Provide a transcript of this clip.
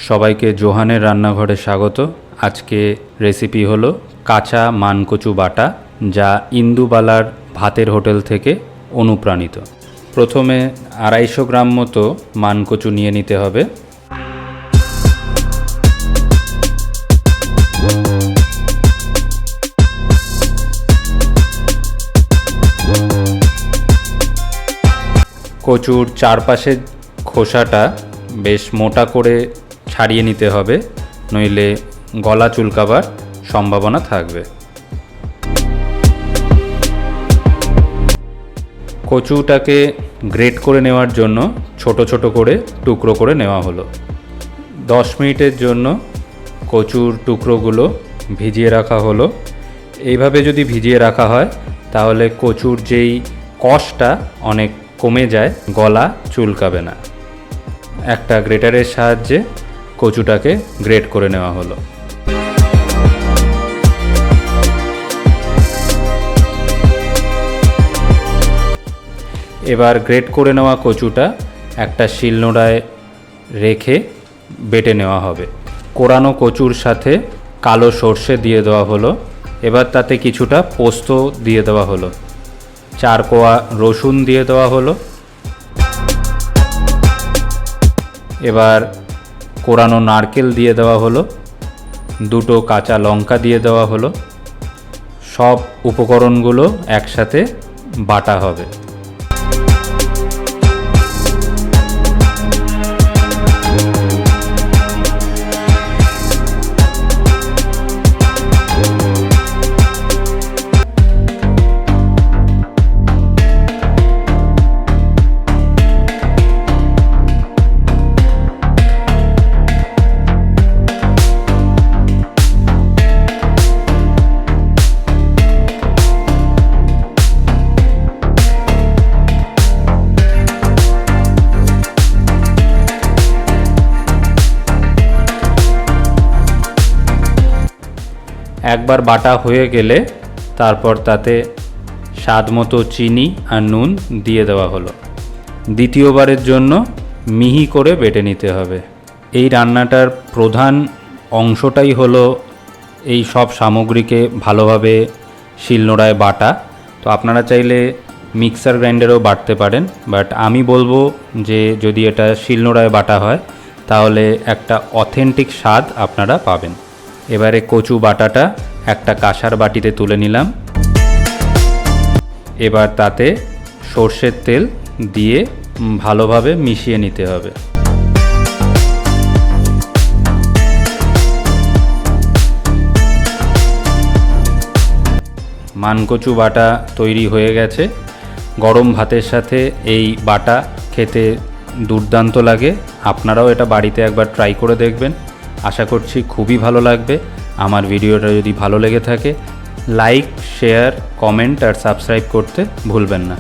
সবাইকে জোহানের রান্নাঘরে স্বাগত। আজকে রেসিপি হলো কাঁচা মান কচু বাটা, যা ইন্দুবালার ভাতের হোটেল থেকে অনুপ্রাণিত। প্রথমে 250 গ্রাম মতো মান কচু নিয়ে নিতে হবে। কচুর চারপাশের খোসাটা বেশ মোটা করে ছাড়িয়ে নিতে হবে, নইলে গলা চুলকাবার সম্ভাবনা থাকবে। কচুটাকে গ্রেট করে নেওয়ার জন্য ছোট ছোট করে টুকরো করে নেওয়া হলো। 10 মিনিটের জন্য কচুর টুকরোগুলো ভিজিয়ে রাখা হলো। এইভাবে যদি ভিজিয়ে রাখা হয় তাহলে কচুর যেই কষটা অনেক কমে যায়, গলা চুলকাবে না। একটা গ্রেটারের সাহায্যে কচুটাকে গ্রেট করে নেওয়া হলো। এবার গ্রেট করে নেওয়া কচুটা একটা শিলনোড়ায় রেখে বেটে নেওয়া হবে। কোরানো কচুর সাথে কালো সর্ষে দিয়ে দেওয়া হলো। এবার তাতে কিছুটা পোস্ত দিয়ে দেওয়া হলো। 4 কোয়া রসুন দিয়ে দেওয়া হলো। এবার কোরানো নারকেল দিয়ে দেওয়া হলো। 2টো কাঁচা লঙ্কা দিয়ে দেওয়া হলো। সব উপকরণগুলো একসাথে বাটা হবে। একবার বাটা হয়ে গেলে তারপর তাতে স্বাদ মতো চিনি আর নুন দিয়ে দেওয়া হলো। দ্বিতীয়বারের জন্য মিহি করে বেটে নিতে হবে। এই রান্নাটার প্রধান অংশটাই হলো এই সব সামগ্রীকে ভালোভাবে শিলনোড়ায় বাটা। তো আপনারা চাইলে মিক্সার গ্রাইন্ডারেও বাটতে পারেন, বাট আমি বলবো যে যদি এটা শিলনোড়ায় বাটা হয় তাহলে একটা অথেন্টিক স্বাদ আপনারা পাবেন। এবারে কচু বাটাটা একটা কাঁসার বাটিতে তুলে নিলাম। এবার তাতে সর্ষের তেল দিয়ে ভালোভাবে মিশিয়ে নিতে হবে। মান কচু বাটা তৈরি হয়ে গেছে। গরম ভাতের সাথে এই বাটা খেতে দুর্দান্ত লাগে। আপনারাও এটা বাড়িতে একবার ট্রাই করে দেখবেন। আশা করছি খুবই ভালো লাগবে। আমার ভিডিওটা যদি ভালো লেগে থাকে লাইক, শেয়ার, কমেন্ট আর সাবস্ক্রাইব করতে ভুলবেন না।